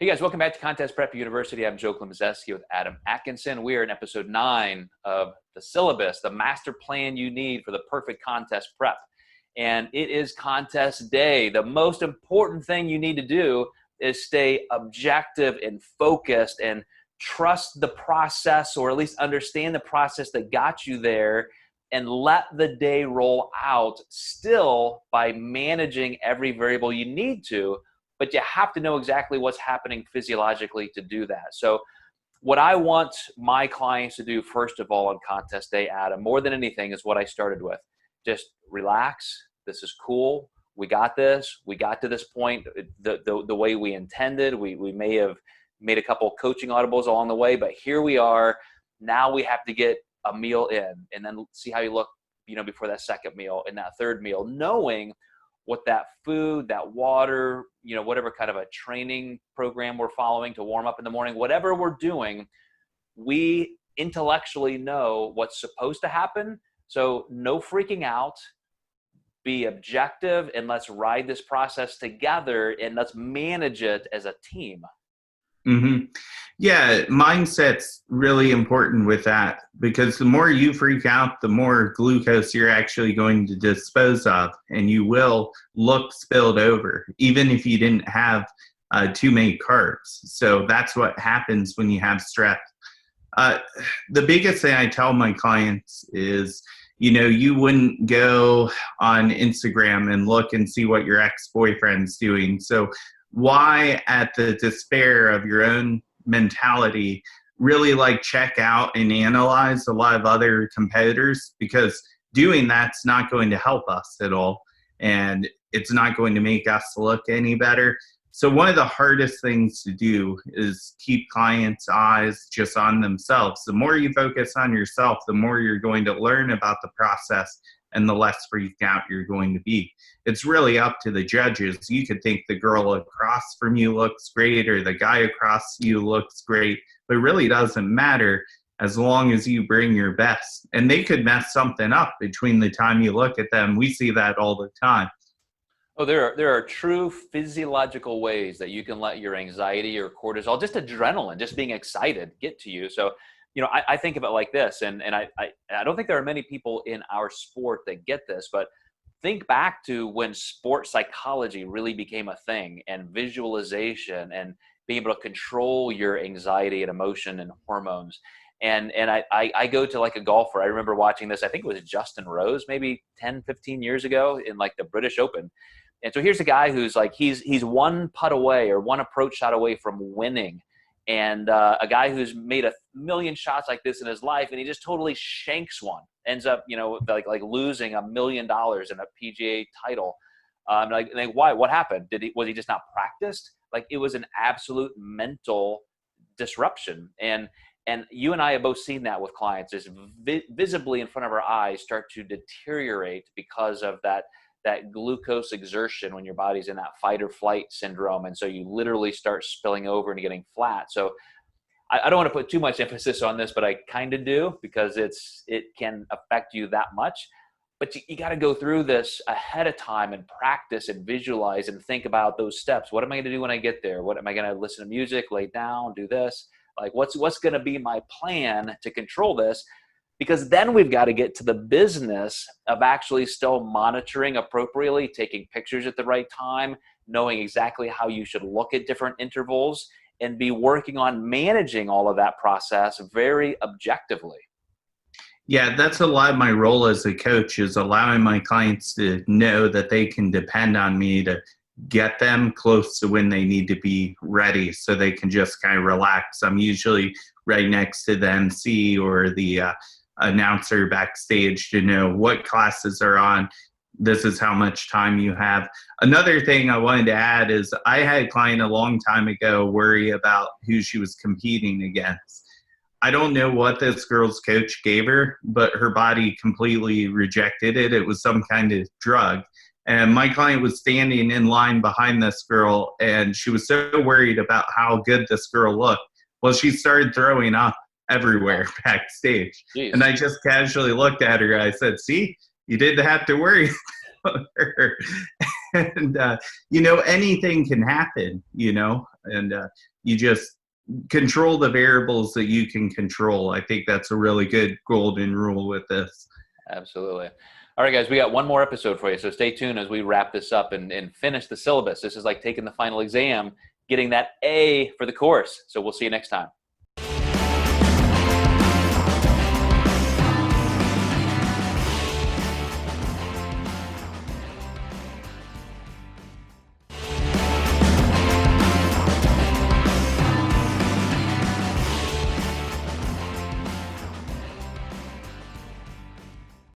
Hey guys, welcome back to Contest Prep University. I'm Joe Klemczewski with Adam Atkinson. We are in episode 9 of the syllabus, the master plan you need for the perfect contest prep. And it is contest day. The most important thing you need to do is stay objective and focused and trust the process, or at least understand the process that got you there, and let the day roll out still by managing every variable you need to. But you have to know exactly what's happening physiologically to do that. So what I want my clients to do, first of all, on contest day, Adam, more than anything, is what I started with. Just relax. This is cool. We got this. We got to this point the way we intended. We may have made a couple coaching audibles along the way, but here we are. Now we have to get a meal in and then see how you look, before that second meal and that third meal, knowing what that food, that water, whatever kind of a training program we're following to warm up in the morning, whatever we're doing, we intellectually know what's supposed to happen. So no freaking out, be objective, and let's ride this process together, and let's manage it as a team. Mm-hmm. Yeah, mindset's really important with that, because the more you freak out, the more glucose you're actually going to dispose of, and you will look spilled over, even if you didn't have too many carbs. So that's what happens when you have stress. The biggest thing I tell my clients is, you wouldn't go on Instagram and look and see what your ex-boyfriend's doing. So why, at the despair of your own mentality, really check out and analyze a lot of other competitors, because doing that's not going to help us at all, and it's not going to make us look any better. So one of the hardest things to do is keep clients' eyes just on themselves. The more you focus on yourself, the more you're going to learn about the process, and the less freaked out you're going to be. It's really up to the judges. You could think the girl across from you looks great, or the guy across you looks great, but it really doesn't matter as long as you bring your best. And they could mess something up between the time you look at them. We see that all the time. Oh, there are true physiological ways that you can let your anxiety or cortisol, just adrenaline, just being excited, get to you. So I think of it like this, and I don't think there are many people in our sport that get this, but think back to when sports psychology really became a thing, and visualization, and being able to control your anxiety and emotion and hormones. And I go to a golfer. I remember watching this, I think it was Justin Rose, maybe 10, 15 years ago in the British Open. And so here's a guy who's he's one putt away, or one approach shot away from winning. And a guy who's made 1,000,000 shots like this in his life, and he just totally shanks one, ends up, losing $1 million in a PGA title. Why? What happened? Was he just not practiced? It was an absolute mental disruption. And you and I have both seen that with clients, is visibly in front of our eyes start to deteriorate because of that glucose exertion when your body's in that fight or flight syndrome. And so you literally start spilling over and getting flat. So I don't want to put too much emphasis on this, but I kind of do, because it can affect you that much. But you got to go through this ahead of time and practice and visualize and think about those steps. What am I going to do when I get there? What am I going to listen to music, lay down, do this? What's going to be my plan to control this? Because then we've got to get to the business of actually still monitoring appropriately, taking pictures at the right time, knowing exactly how you should look at different intervals, and be working on managing all of that process very objectively. Yeah, that's a lot of my role as a coach, is allowing my clients to know that they can depend on me to get them close to when they need to be ready, so they can just kind of relax. I'm usually right next to the MC or the announcer backstage to know what classes are on. This is how much time you have. Another thing I wanted to add is, I had a client a long time ago worry about who she was competing against. I don't know what this girl's coach gave her, but her body completely rejected it. It was some kind of drug. And my client was standing in line behind this girl, and she was so worried about how good this girl looked. Well, she started throwing up everywhere backstage. Jeez. And I just casually looked at her. I said, see, you didn't have to worry about her. And, anything can happen, and you just control the variables that you can control. I think that's a really good golden rule with this. Absolutely. All right, guys, we got one more episode for you. So stay tuned as we wrap this up and finish the syllabus. This is like taking the final exam, getting that A for the course. So we'll see you next time.